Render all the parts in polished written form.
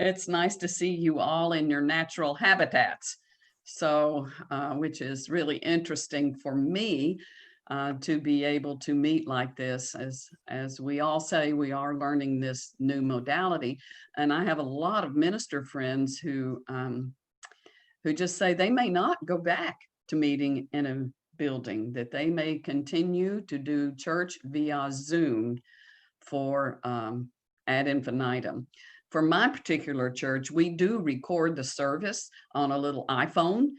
It's nice to see you all in your natural habitats. So, which is really interesting for me to be able to meet like this. As we all say, we are learning this new modality, and I have a lot of minister friends who just say they may not go back to meeting in a building, that they may continue to do church via Zoom for ad infinitum. For my particular church, we do record the service on a little iPhone,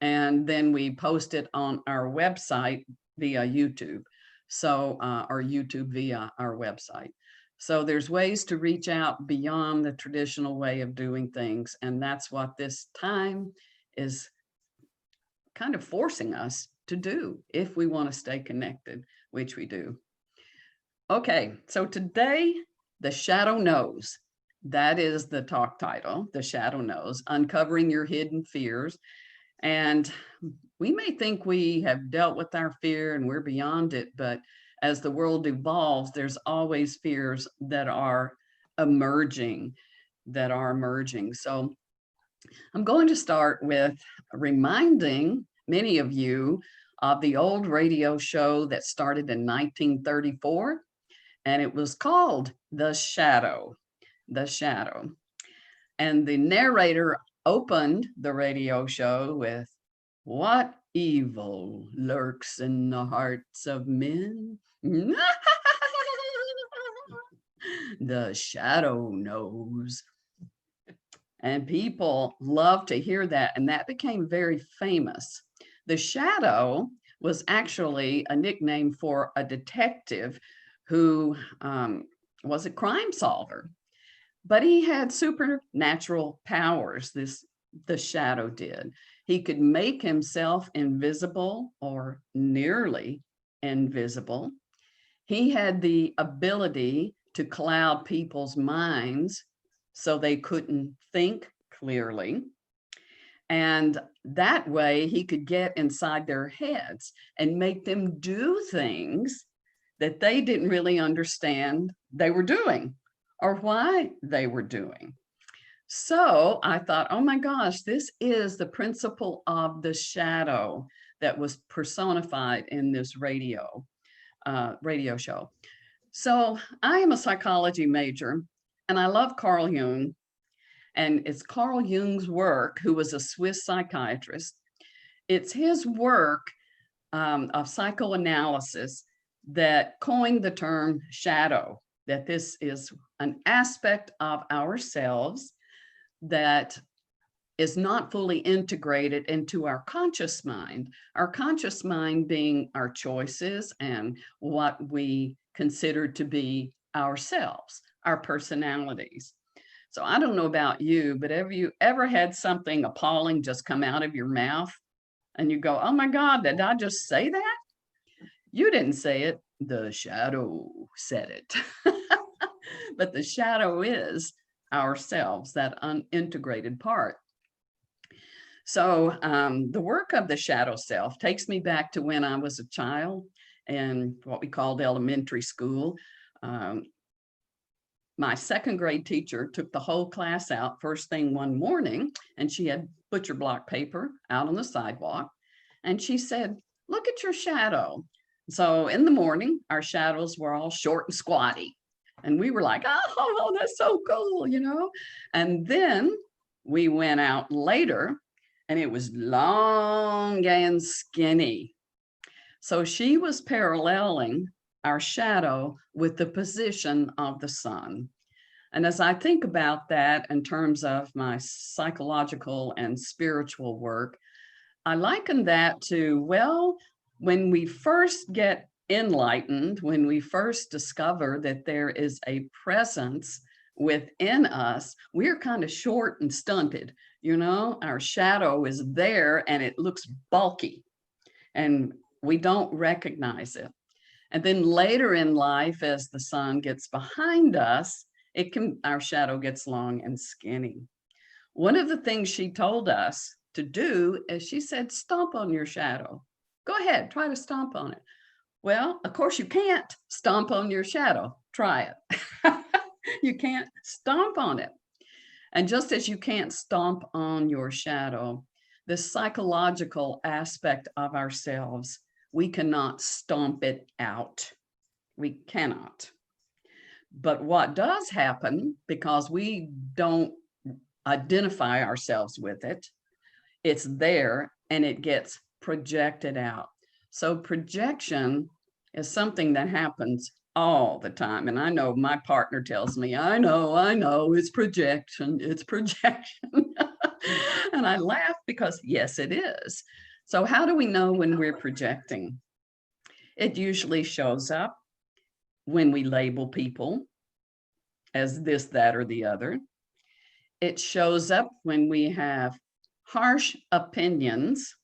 and then we post it on our website via YouTube. So, or YouTube via our website. So there's ways to reach out beyond the traditional way of doing things. And that's what this time is kind of forcing us to do if we want to stay connected, which we do. Okay, so today, The Shadow Knows. That is the talk title, The Shadow Knows, Uncovering Your Hidden Fears. And we may think we have dealt with our fear and we're beyond it, but as the world evolves, there's always fears that are emerging, So I'm going to start with reminding many of you of the old radio show that started in 1934, and it was called The Shadow. The Shadow. And the narrator opened the radio show with, "What evil lurks in the hearts of men? The shadow knows." And people love to hear that. And that became very famous. The shadow was actually a nickname for a detective who was a crime solver, but he had supernatural powers. The shadow did. He could make himself invisible or nearly invisible. He had the ability to cloud people's minds so they couldn't think clearly. And that way he could get inside their heads and make them do things that they didn't really understand they were doing or why they were doing. So I thought, oh my gosh, this is the principle of the shadow that was personified in this radio show. So I am a psychology major, and I love Carl Jung. And it's Carl Jung's work, who was a Swiss psychiatrist. It's his work of psychoanalysis that coined the term shadow, that this is an aspect of ourselves that is not fully integrated into our conscious mind being our choices and what we consider to be ourselves, our personalities. So I don't know about you, but have you ever had something appalling just come out of your mouth and you go, oh my God, did I just say that? You didn't say it, the shadow said it. But the shadow is ourselves, that unintegrated part. So the work of the shadow self takes me back to when I was a child in what we called elementary school. My second grade teacher took the whole class out first thing one morning, and she had butcher block paper out on the sidewalk. And she said, look at your shadow. So in the morning, our shadows were all short and squatty. And we were like, oh, that's so cool, And then we went out later, and it was long and skinny. So she was paralleling our shadow with the position of the sun. And as I think about that in terms of my psychological and spiritual work, I liken that to, well, when we first get enlightened, when we first discover that there is a presence within us, we're kind of short and stunted. Our shadow is there and it looks bulky and we don't recognize it. And then later in life, as the sun gets behind us, our shadow gets long and skinny. One of the things she told us to do is she said, stomp on your shadow. Go ahead, try to stomp on it. Well, of course you can't stomp on your shadow. Try it. You can't stomp on it. And just as you can't stomp on your shadow, the psychological aspect of ourselves, we cannot stomp it out. We cannot. But what does happen, because we don't identify ourselves with it, it's there and it gets projected out. So projection is something that happens all the time. And I know my partner tells me, I know, it's projection, it's projection. And I laugh because yes, it is. So how do we know when we're projecting? It usually shows up when we label people as this, that, or the other. It shows up when we have harsh opinions.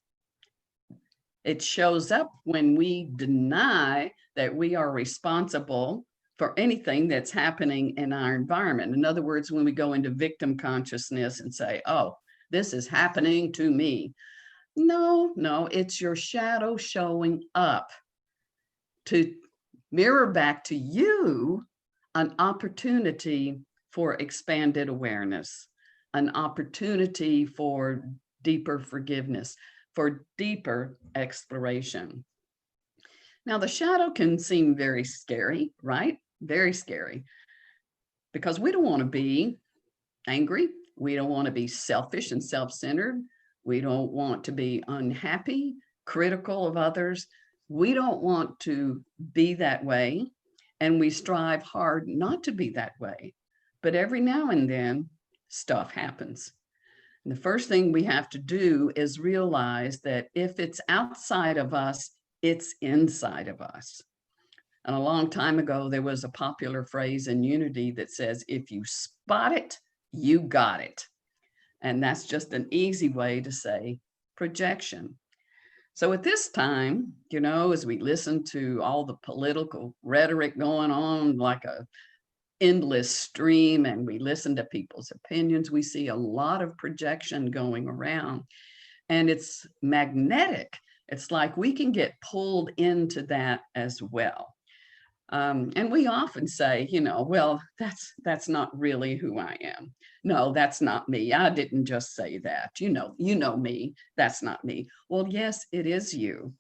It shows up when we deny that we are responsible for anything that's happening in our environment. In other words, when we go into victim consciousness and say, oh, this is happening to me. No, it's your shadow showing up to mirror back to you an opportunity for expanded awareness, an opportunity for deeper forgiveness, for deeper exploration. Now, the shadow can seem very scary, right? Very scary, because we don't want to be angry. We don't want to be selfish and self-centered. We don't want to be unhappy, critical of others. We don't want to be that way. And we strive hard not to be that way. But every now and then, stuff happens. And the first thing we have to do is realize that if it's outside of us, it's inside of us. And a long time ago, there was a popular phrase in Unity that says, if you spot it, you got it. And that's just an easy way to say projection. So at this time, as we listen to all the political rhetoric going on like a endless stream, and we listen to people's opinions, we see a lot of projection going around, and it's magnetic. It's like we can get pulled into that as well. And we often say, well, that's not really who I am. No, that's not me. I didn't just say that. You know me. That's not me. Well, yes, it is you.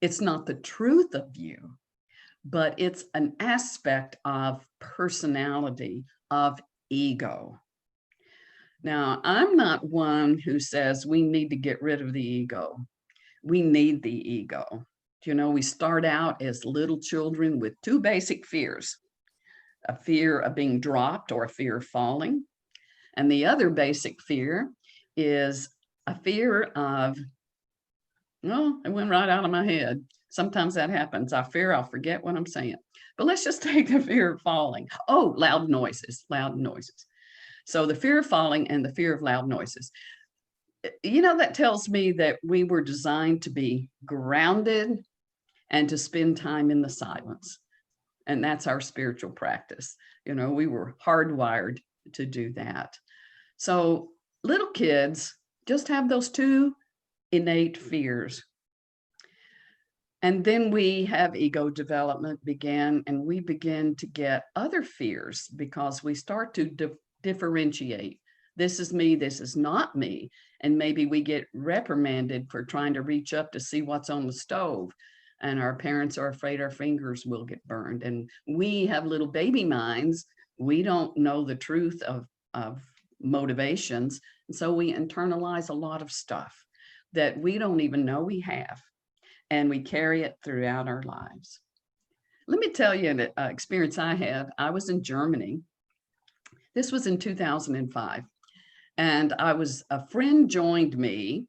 It's not the truth of you, but it's an aspect of personality, of ego. Now, I'm not one who says we need to get rid of the ego. We need the ego. We start out as little children with two basic fears, a fear of being dropped or a fear of falling. And the other basic fear is a fear of, it went right out of my head. Sometimes that happens. I fear I'll forget what I'm saying. But let's just take the fear of falling. Oh, loud noises. So the fear of falling and the fear of loud noises. That tells me that we were designed to be grounded and to spend time in the silence. And that's our spiritual practice. We were hardwired to do that. So little kids just have those two innate fears. And then we have ego development begin, and we begin to get other fears because we start to differentiate. This is me, this is not me. And maybe we get reprimanded for trying to reach up to see what's on the stove. And our parents are afraid our fingers will get burned. And we have little baby minds. We don't know the truth of motivations. And so we internalize a lot of stuff that we don't even know we have. And we carry it throughout our lives. Let me tell you an experience I had. I was in Germany. This was in 2005. And a friend joined me.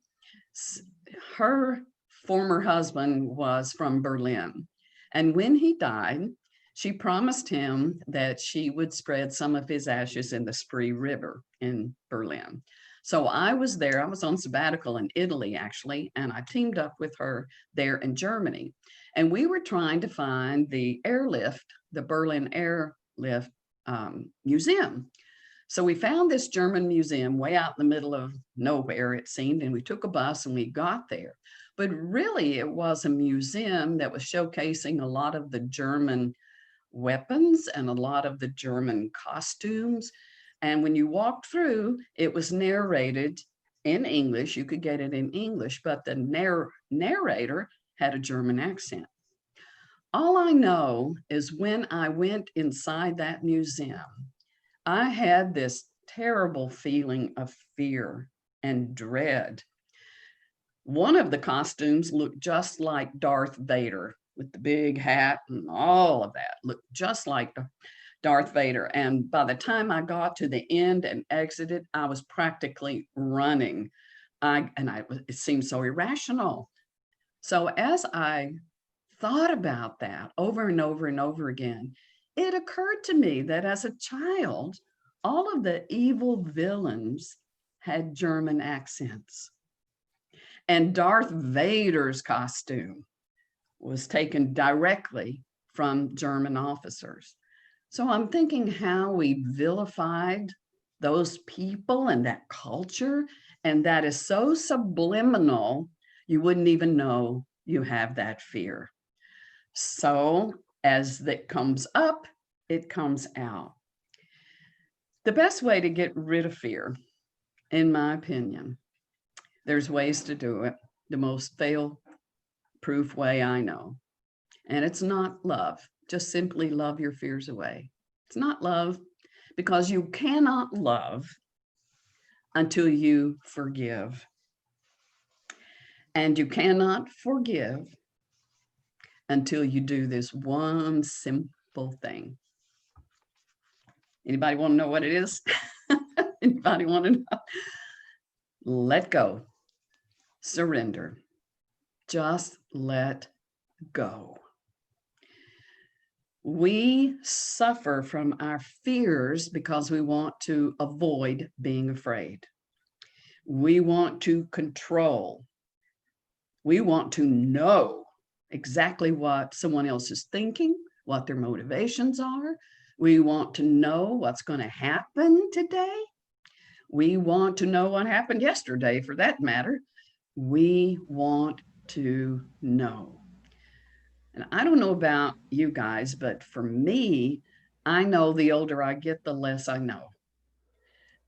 Her former husband was from Berlin. And when he died, she promised him that she would spread some of his ashes in the Spree River in Berlin. So I was there. I was on sabbatical in Italy, actually, and I teamed up with her there in Germany. And we were trying to find the airlift, the Berlin Airlift Museum. So we found this German museum way out in the middle of nowhere, it seemed, and we took a bus and we got there. But really, it was a museum that was showcasing a lot of the German weapons and a lot of the German costumes. And when you walked through, it was narrated in English. You could get it in English, but the narrator had a German accent. All I know is when I went inside that museum, I had this terrible feeling of fear and dread. One of the costumes looked just like Darth Vader with the big hat and all of that, looked just like Darth Vader. And by the time I got to the end and exited, I was practically running. It seemed so irrational. So as I thought about that over and over and over again, it occurred to me that as a child, all of the evil villains had German accents. And Darth Vader's costume was taken directly from German officers. So I'm thinking how we vilified those people and that culture, and that is so subliminal, you wouldn't even know you have that fear. So as that comes up, it comes out. The best way to get rid of fear, in my opinion, there's ways to do it. The most fail-proof way I know. And it's not love. Just simply love your fears away. It's not love, because you cannot love until you forgive. And you cannot forgive until you do this one simple thing. Anybody want to know what it is? Anybody want to know? Let go. Surrender. Just let go. We suffer from our fears because we want to avoid being afraid. We want to control. We want to know exactly what someone else is thinking, what their motivations are. We want to know what's going to happen today. We want to know what happened yesterday, for that matter. We want to know. And I don't know about you guys, but for me, I know the older I get, the less I know.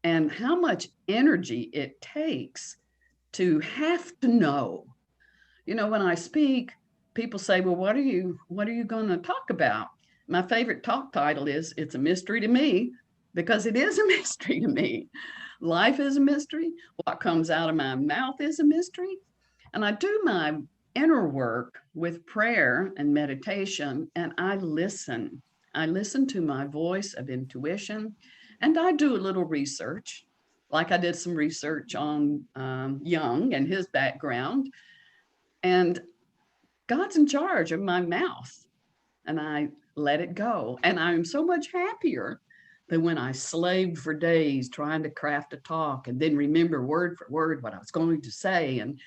And how much energy it takes to have to know. You know, when I speak, people say, well, what are you going to talk about? My favorite talk title is It's a Mystery to Me, because it is a mystery to me. Life is a mystery. What comes out of my mouth is a mystery. And I do my inner work with prayer and meditation, and I listen. I listen to my voice of intuition, and I do a little research. Like I did some research on Jung and his background, and God's in charge of my mouth, and I let it go. And I'm so much happier than when I slaved for days trying to craft a talk and then remember word for word what I was going to say, and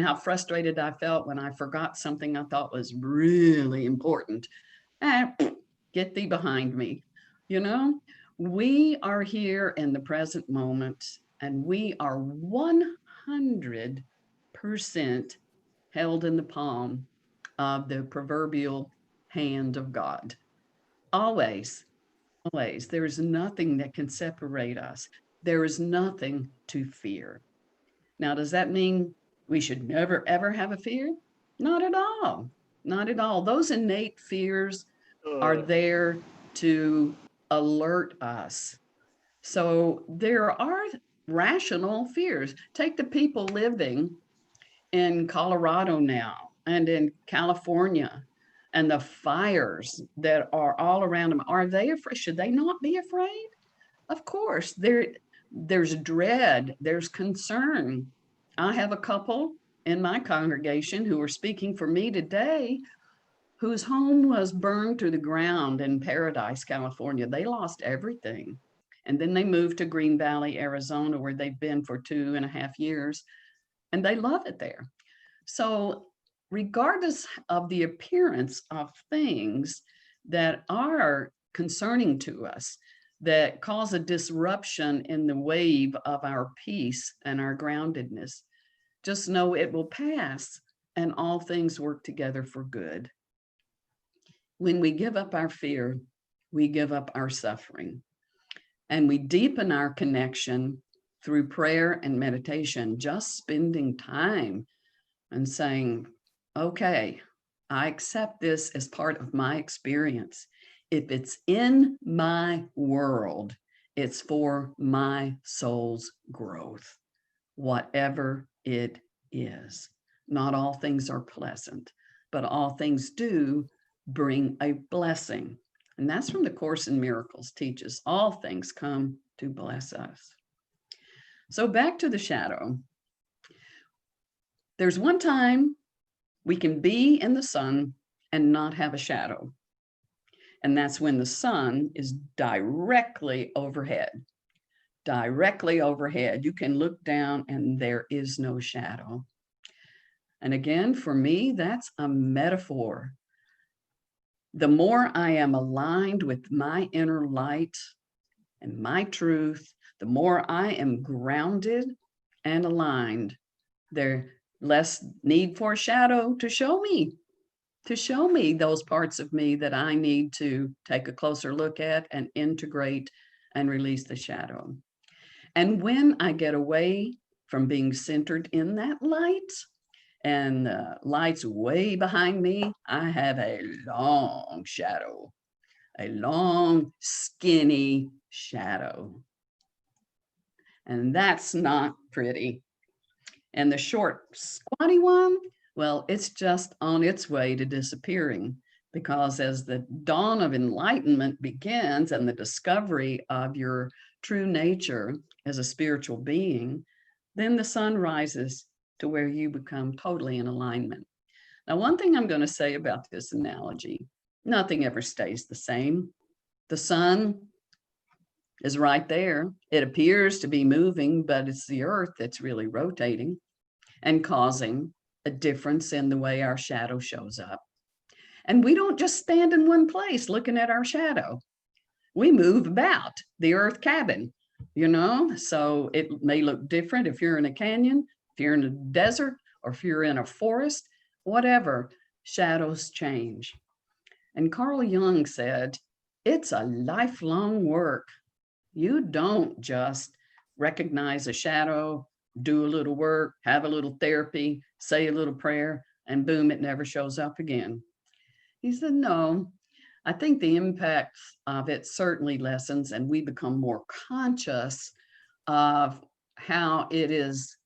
how frustrated I felt when I forgot something I thought was really important. Get thee behind me. You know, we are here in the present moment, and we are 100% held in the palm of the proverbial hand of God. Always, always. There is nothing that can separate us. There is nothing to fear. Now, does that mean we should never, ever have a fear? Not at all. Not at all. Those innate fears are there to alert us. So there are rational fears. Take the people living in Colorado now and in California and the fires that are all around them. Are they afraid? Should they not be afraid? Of course, there's dread, there's concern. I have a couple in my congregation who are speaking for me today, whose home was burned to the ground in Paradise, California. They lost everything. And then they moved to Green Valley, Arizona, where they've been for 2.5 years, and they love it there. So regardless of the appearance of things that are concerning to us, that cause a disruption in the wave of our peace and our groundedness, just know it will pass, and all things work together for good. When we give up our fear, we give up our suffering. And we deepen our connection through prayer and meditation, just spending time and saying, okay, I accept this as part of my experience. If it's in my world, it's for my soul's growth, whatever it is. Not all things are pleasant, but all things do bring a blessing. And that's from the Course in Miracles teaches all things come to bless us. So back to the shadow. There's one time we can be in the sun and not have a shadow. And that's when the sun is directly overhead. Directly overhead. You can look down and there is no shadow. And again, for me, that's a metaphor. The more I am aligned with my inner light and my truth, the more I am grounded and aligned, there's less need for shadow to show me those parts of me that I need to take a closer look at and integrate and release the shadow. And when I get away from being centered in that light, and the light's way behind me, I have a long shadow, a long, skinny shadow. And that's not pretty. And the short, squatty one, well, it's just on its way to disappearing, because as the dawn of enlightenment begins and the discovery of your true nature as a spiritual being, then the sun rises to where you become totally in alignment. Now, one thing I'm going to say about this analogy, nothing ever stays the same. The sun is right there. It appears to be moving, but it's the earth that's really rotating and causing a difference in the way our shadow shows up. And we don't just stand in one place looking at our shadow. We move about the earth cabin, so it may look different if you're in a canyon, if you're in a desert, or if you're in a forest, whatever, shadows change. And Carl Jung said, it's a lifelong work. You don't just recognize a shadow, do a little work, have a little therapy, say a little prayer, and boom, it never shows up again. He said, no, I think the impact of it certainly lessens, and we become more conscious of how it is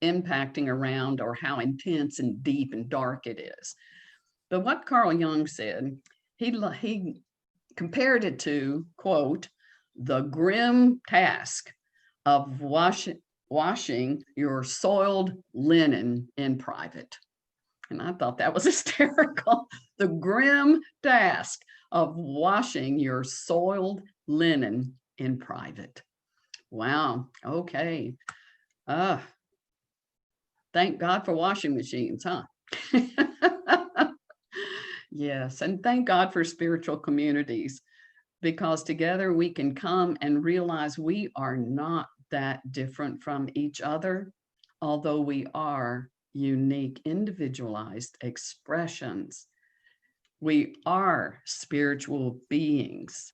impacting around, or how intense and deep and dark it is. But what Carl Jung said, he compared it to, quote, the grim task of washing your soiled linen in private. And I thought that was hysterical. The grim task of washing your soiled linen in private. Wow. Okay. Thank God for washing machines, huh? Yes. And thank God for spiritual communities, because together we can come and realize we are not that different from each other, although we are unique, individualized expressions. We are spiritual beings.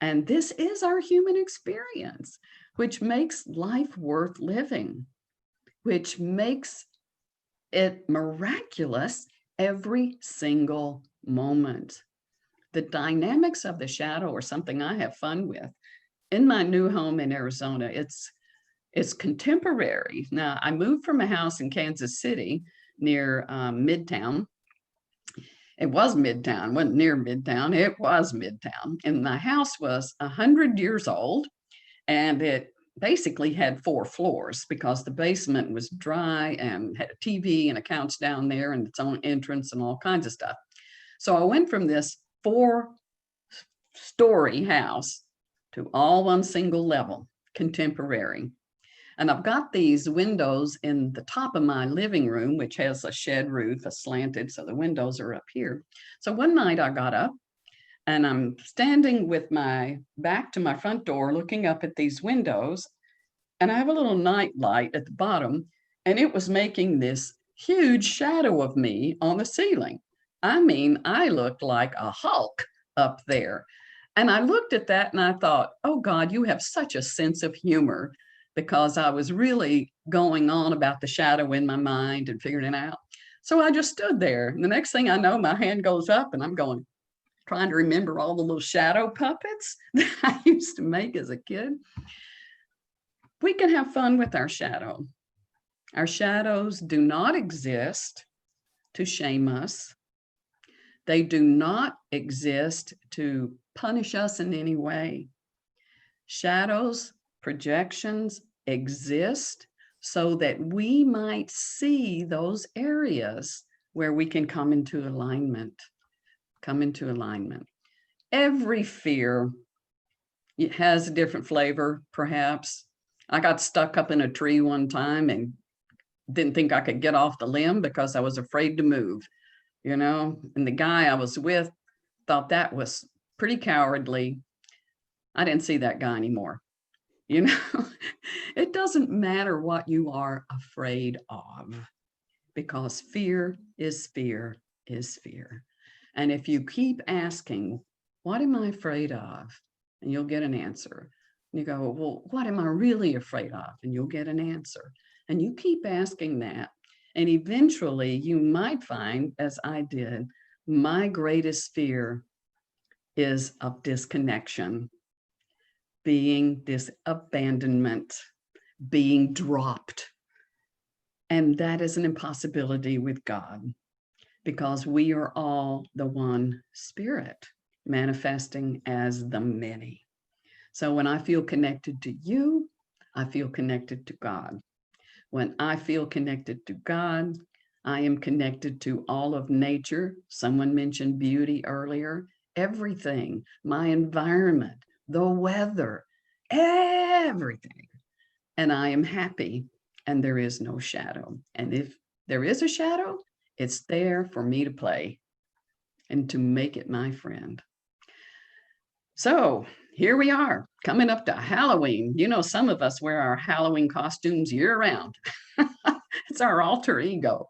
And this is our human experience, which makes life worth living, which makes it miraculous every single moment. The dynamics of the shadow are something I have fun with. In my new home in Arizona, it's contemporary. Now, I moved from a house in Kansas City near Midtown. It was Midtown, it wasn't near Midtown, it was Midtown. And my house was 100 years old, and it basically had 4 floors because the basement was dry and had a TV and a couch down there and its own entrance and all kinds of stuff. So I went from this 4-story house to all one single level, contemporary. And I've got these windows in the top of my living room, which has a shed roof, a slanted, so the windows are up here. So one night I got up and I'm standing with my back to my front door, looking up at these windows, and I have a little night light at the bottom, and it was making this huge shadow of me on the ceiling. I mean, I looked like a Hulk up there. And I looked at that and I thought, oh God, you have such a sense of humor, because I was really going on about the shadow in my mind and figuring it out. So I just stood there. And the next thing I know, my hand goes up and I'm going, trying to remember all the little shadow puppets that I used to make as a kid. We can have fun with our shadow. Our shadows do not exist to shame us. They do not exist to punish us in any way. Shadows, projections exist so that we might see those areas where we can come into alignment. Come into alignment. Every fear, it has a different flavor, perhaps. I got stuck up in a tree one time and didn't think I could get off the limb because I was afraid to move, you know, and the guy I was with thought that was pretty cowardly. I didn't see that guy anymore. You know, it doesn't matter what you are afraid of, because fear is fear is fear. And if you keep asking, what am I afraid of? And you'll get an answer. And you go, well, what am I really afraid of? And you'll get an answer. And you keep asking that. And eventually you might find, as I did, my greatest fear is of disconnection, being this abandonment, being dropped. And that is an impossibility with God, because we are all the one spirit manifesting as the many. So when I feel connected to you, I feel connected to God. When I feel connected to God, I am connected to all of nature. Someone mentioned beauty earlier. Everything, my environment, the weather, everything. And I am happy, and there is no shadow. And if there is a shadow, it's there for me to play and to make it my friend. So here we are, coming up to Halloween. You know, some of us wear our Halloween costumes year round. It's our alter ego.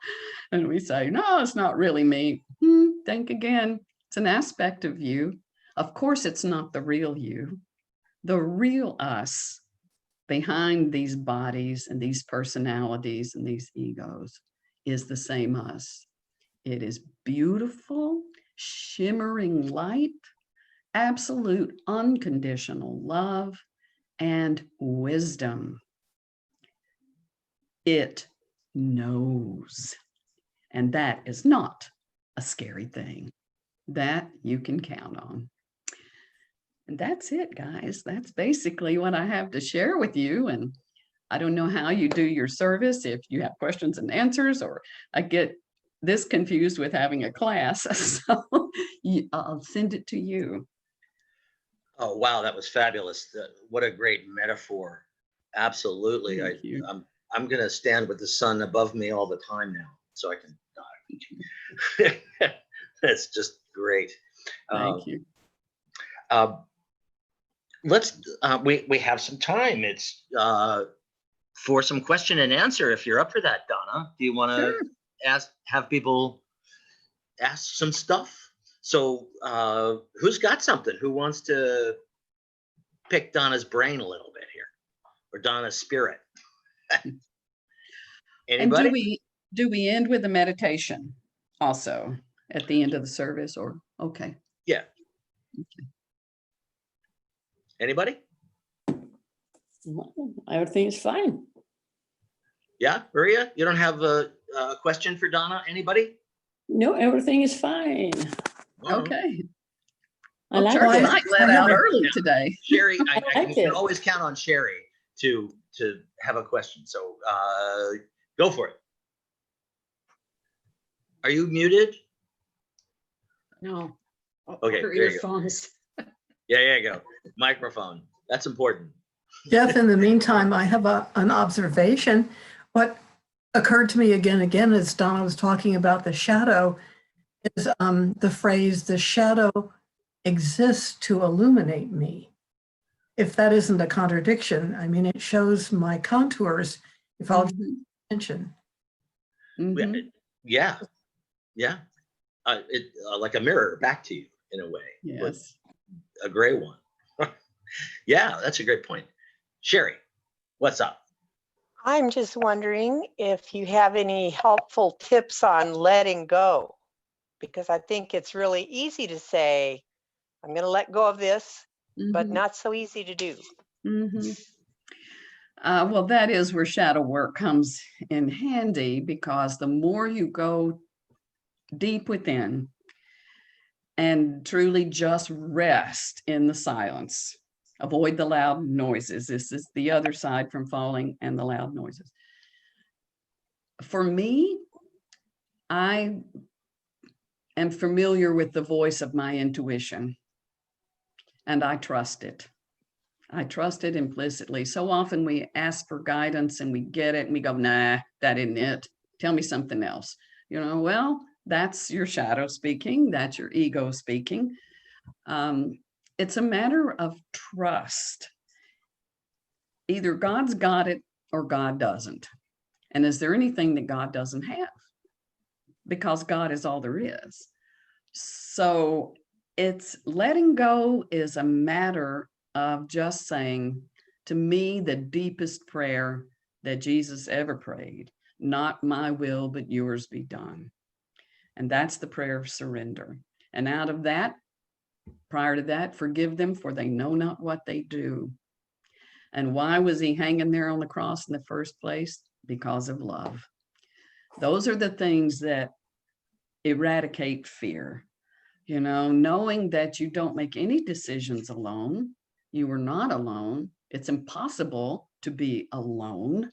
And we say, no, it's not really me. Think again. It's an aspect of you. Of course, it's not the real you. The real us behind these bodies and these personalities and these egos is the same us. It is beautiful, shimmering light, absolute unconditional love, and wisdom. It knows. And that is not a scary thing. That you can count on. And that's it, guys. That's basically what I have to share with you. And I don't know how you do your service, if you have questions and answers, or I get this confused with having a class. So I'll send it to you. Oh, wow, that was fabulous. What a great metaphor. Absolutely. I'm going to stand with the sun above me all the time now, so I can. That's just great. Thank you. We have some time. It's for some question and answer. If you're up for that, Donna, do you want to have people ask some stuff? So who's got something? Who wants to pick Donna's brain a little bit here, or Donna's spirit? Anybody? And do we end with a meditation also at the end of the service, or okay? Yeah. Okay. Anybody? Everything is fine. Yeah, Maria, you don't have a question for Donna? Anybody? No, everything is fine. Okay. Well, church might let out early today. Sherry, you can always count on Sherry to have a question. So go for it. Are you muted? No. Okay. Her earphones. Yeah, you go. Microphone. That's important. Jeff, in the meantime, I have an observation. What occurred to me again and again as Donna was talking about the shadow is the phrase, the shadow exists to illuminate me. If that isn't a contradiction, I mean, it shows my contours if I'll pay attention. Yeah. Like a mirror back to you in a way. Yes. a great one. Yeah, that's a great point. Sherry, what's up? I'm just wondering if you have any helpful tips on letting go, because I think it's really easy to say, I'm going to let go of this, but Mhm, not so easy to do. mhm. Well, that is where shadow work comes in handy, because the more you go deep within and truly just rest in the silence, avoid the loud noises. This is the other side from falling and the loud noises. For me, I am familiar with the voice of my intuition, and I trust it. I trust it implicitly. So often we ask for guidance and we get it and we go, nah, that isn't it. Tell me something else. Well, that's your shadow speaking. That's your ego speaking. It's a matter of trust. Either God's got it or God doesn't. And is there anything that God doesn't have? Because God is all there is. So it's letting go is a matter of just saying, to me, the deepest prayer that Jesus ever prayed, not my will, but yours be done. And that's the prayer of surrender. And out of that, prior to that, forgive them, for they know not what they do. And why was he hanging there on the cross in the first place? Because of love. Those are the things that eradicate fear. Knowing that you don't make any decisions alone, you are not alone. It's impossible to be alone,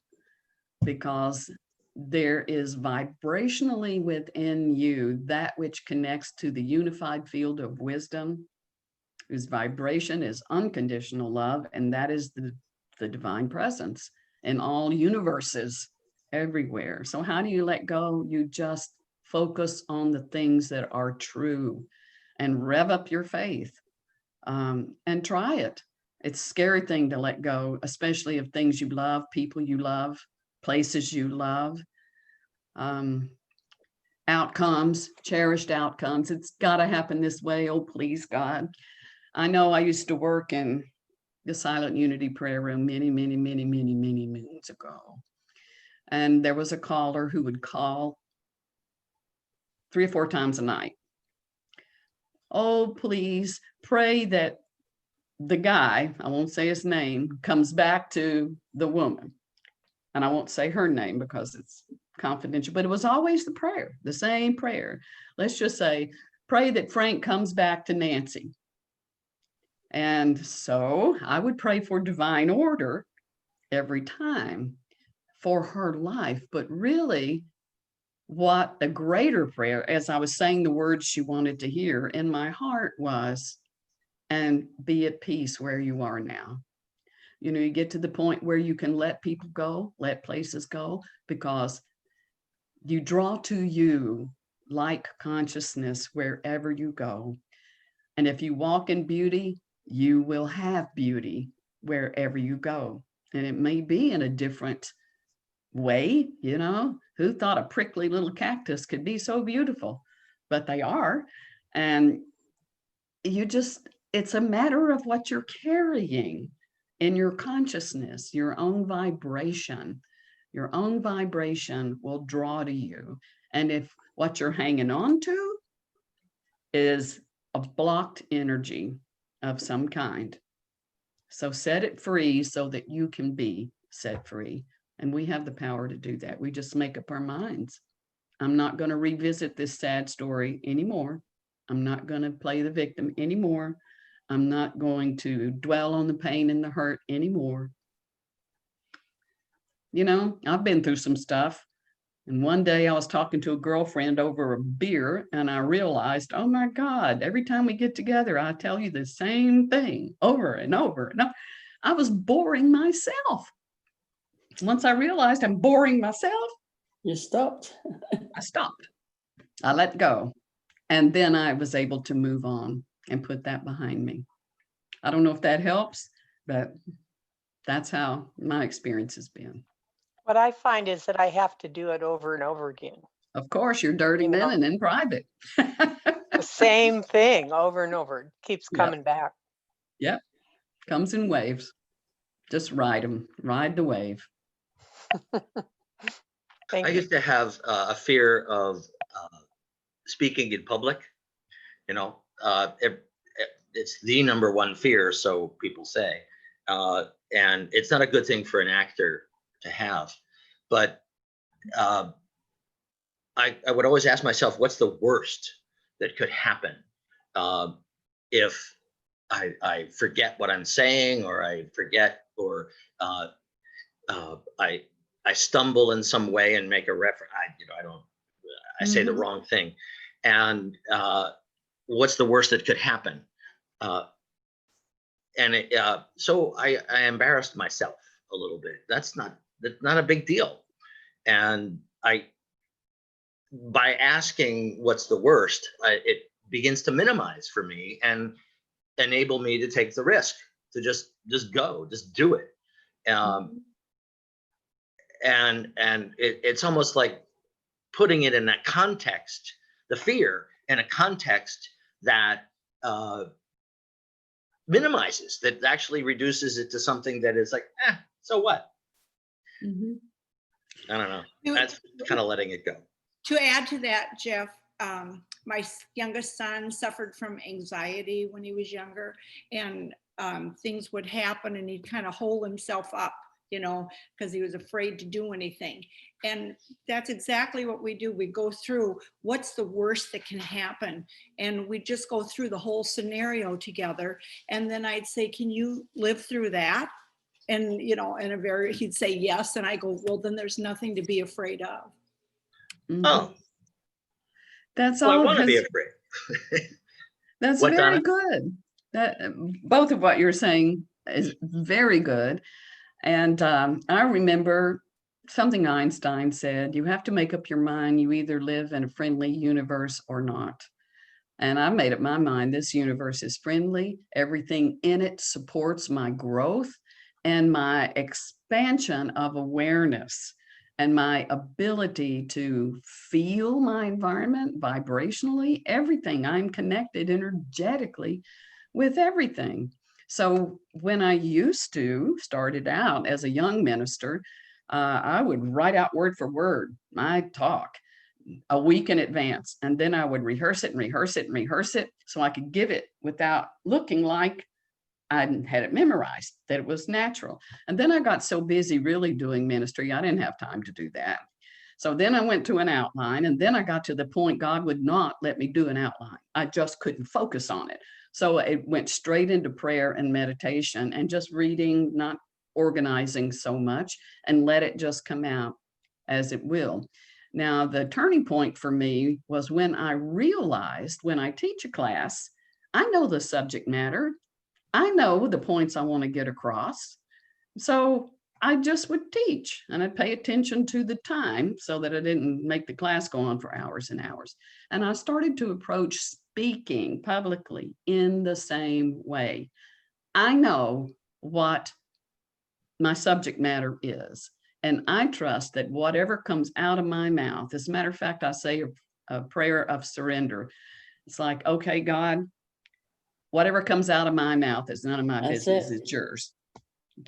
because there is vibrationally within you that which connects to the unified field of wisdom, whose vibration is unconditional love, and that is the divine presence in all universes everywhere. So how do you let go? You just focus on the things that are true and rev up your faith, and try it. It's a scary thing to let go, especially of things you love, people you love, places you love, outcomes, cherished outcomes. It's got to happen this way. Oh, please, God. I know I used to work in the Silent Unity prayer room many, many, many, many, many moons ago. And there was a caller who would call 3 or 4 times a night. Oh, please pray that the guy, I won't say his name, comes back to the woman. And I won't say her name because it's confidential, but it was always the prayer, the same prayer. Let's just say, pray that Frank comes back to Nancy. And so I would pray for divine order every time for her life. But really, what the greater prayer, as I was saying the words she wanted to hear in my heart, was, and be at peace where you are now. You get to the point where you can let people go, let places go, because you draw to you like consciousness wherever you go. And if you walk in beauty, you will have beauty wherever you go. And it may be in a different way, who thought a prickly little cactus could be so beautiful? But they are. And it's a matter of what you're carrying in your consciousness, your own vibration. Your own vibration will draw to you. And if what you're hanging on to is a blocked energy of some kind, so set it free so that you can be set free. And we have the power to do that. We just make up our minds. I'm not going to revisit this sad story anymore. I'm not going to play the victim anymore. I'm not going to dwell on the pain and the hurt anymore. I've been through some stuff. And one day I was talking to a girlfriend over a beer, and I realized, oh my God, every time we get together, I tell you the same thing over and over. And I was boring myself. Once I realized I'm boring myself, You stopped. I stopped. I let go. And then I was able to move on and put that behind me. I don't know if that helps, but that's how my experience has been. What I find is that I have to do it over and over again. Of course, you're dirty You know. then and in private. The same thing over and over. It keeps Yep. coming back. Yep. Comes in waves. Just ride them. Ride the wave. Thank I you. used to have a fear of speaking in public. You know, it's the number one fear, so people say, and it's not a good thing for an actor to have. But I would always ask myself, what's the worst that could happen if I forget what I'm saying, or I forget, or I stumble in some way and make a reference. I say the Mhm. wrong thing, and what's the worst that could happen? So I embarrassed myself a little bit. That's not a big deal, and by asking what's the worst, it begins to minimize for me and enable me to take the risk to just go, just do it. And it's almost like putting it in that context, the fear in a context that minimizes, that actually reduces it to something that is like, so what? Mhm. I don't know. To- That's kind of letting it go. To add to that, Jeff, my youngest son suffered from anxiety when he was younger, and things would happen and he'd kind of hold himself up, because he was afraid to do anything. And that's exactly what we do. We go through what's the worst that can happen, and we just go through the whole scenario together. And then I'd say, can you live through that? And, he'd say yes. And I go, well, then there's nothing to be afraid of. Mhm. Oh, That's well, I all. want to be afraid. That's What, very Donna? good. That both of what you're saying is very good. And I remember something Einstein said, you have to make up your mind. You either live in a friendly universe or not. And I made up my mind, this universe is friendly. Everything in it supports my growth and my expansion of awareness and my ability to feel my environment vibrationally, everything. I'm connected energetically with everything. So when I started out as a young minister, I would write out word for word my talk a week in advance. And then I would rehearse it and rehearse it and rehearse it so I could give it without looking like I had it memorized, that it was natural. And then I got so busy really doing ministry, I didn't have time to do that. So then I went to an outline, and then I got to the point God would not let me do an outline. I just couldn't focus on it. So it went straight into prayer and meditation and just reading, not organizing so much, and let it just come out as it will. Now, the turning point for me was when I realized when I teach a class, I know the subject matter. I know the points I want to get across. So I just would teach, and I'd pay attention to the time so that I didn't make the class go on for hours and hours. And I started to approach speaking publicly in the same way. I know what my subject matter is, and I trust that whatever comes out of my mouth, as a matter of fact, I say a prayer of surrender. It's like, okay, God, whatever comes out of my mouth is none of my That's business, it. it's yours.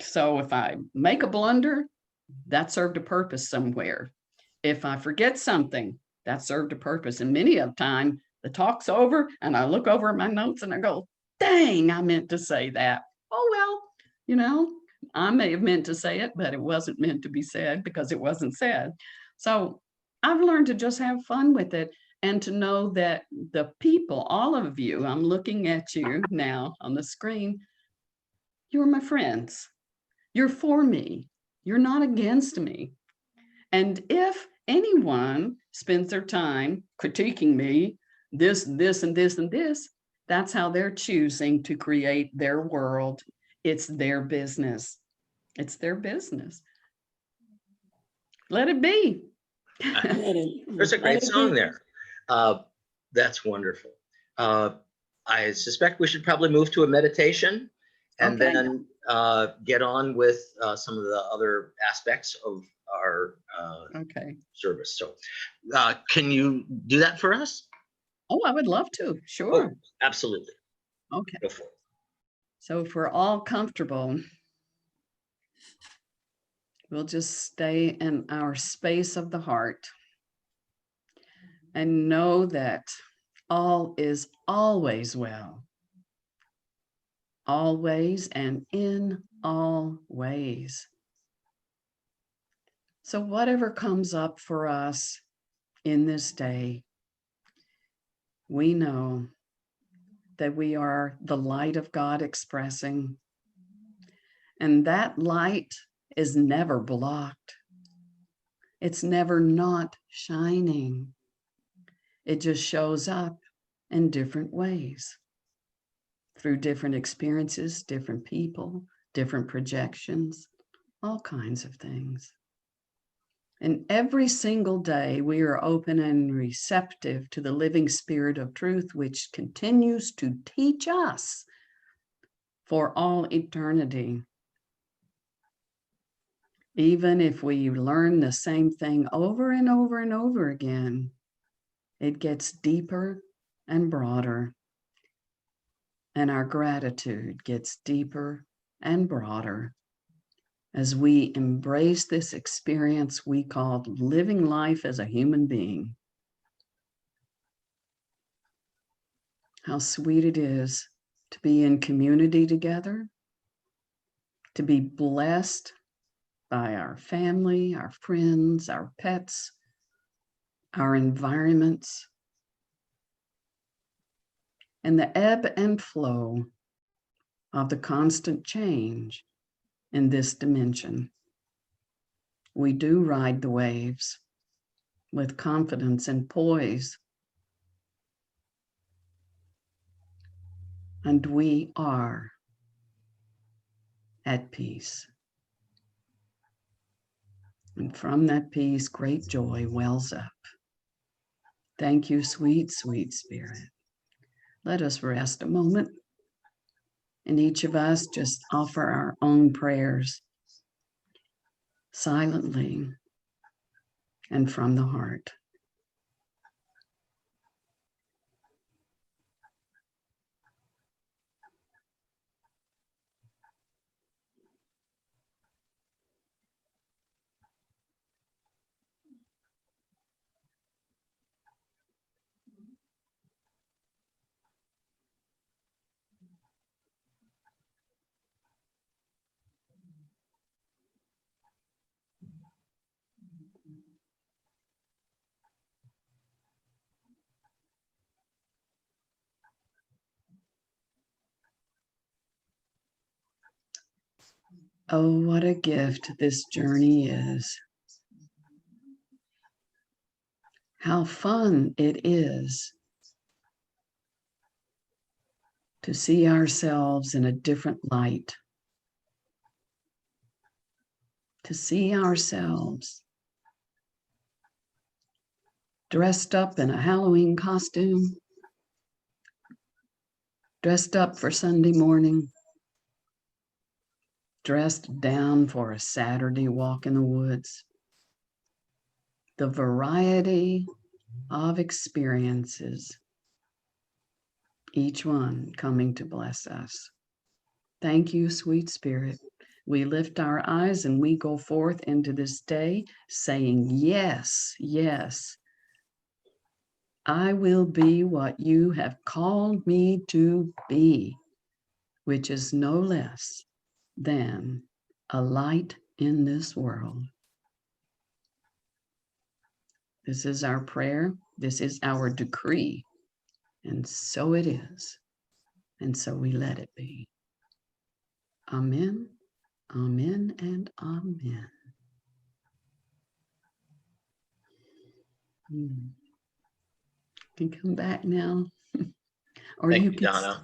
So if I make a blunder, that served a purpose somewhere. If I forget something, that served a purpose. And many of the time, the talk's over and I look over at my notes and I go, dang, I meant to say that. Oh, well, I may have meant to say it, but it wasn't meant to be said because it wasn't said. So I've learned to just have fun with it and to know that the people, all of you, I'm looking at you now on the screen, you're my friends. You're for me. You're not against me. And if anyone spends their time critiquing me, this, and this, and this, that's how they're choosing to create their world. It's their business. It's their business. Let it be. There's a great song there. That's wonderful. I suspect we should probably move to a meditation and Okay. then get on with some of the other aspects of our Okay. service. So can you do that for us? Oh, I would love to. Oh, Sure. absolutely. Okay. Go for it. So if we're all comfortable, we'll just stay in our space of the heart and know that all is always well. Always and in all ways. So whatever comes up for us in this day, we know that we are the light of God expressing, and that light is never blocked. It's never not shining. It just shows up in different ways, through different experiences, different people, different projections, all kinds of things. And every single day, we are open and receptive to the living spirit of truth, which continues to teach us for all eternity. Even if we learn the same thing over and over and over again, it gets deeper and broader. And our gratitude gets deeper and broader as we embrace this experience we call living life as a human being. How sweet it is to be in community together, to be blessed by our family, our friends, our pets, our environments, and the ebb and flow of the constant change in this dimension. We do ride the waves with confidence and poise, and we are at peace. And from that peace, great joy wells up. Thank you, sweet, sweet spirit. Let us rest a moment, and each of us just offer our own prayers silently and from the heart. Oh, what a gift this journey is. How fun it is to see ourselves in a different light, to see ourselves dressed up in a Halloween costume, dressed up for Sunday morning, dressed down for a Saturday walk in the woods. The variety of experiences, each one coming to bless us. Thank you, sweet spirit. We lift our eyes and we go forth into this day saying, yes, yes, I will be what you have called me to be, which is no less than a light in this world. This is our prayer. This is our decree. And so it is. And so we let it be. Amen, amen, and amen. You can come back now. Or Thank you you, can Donna.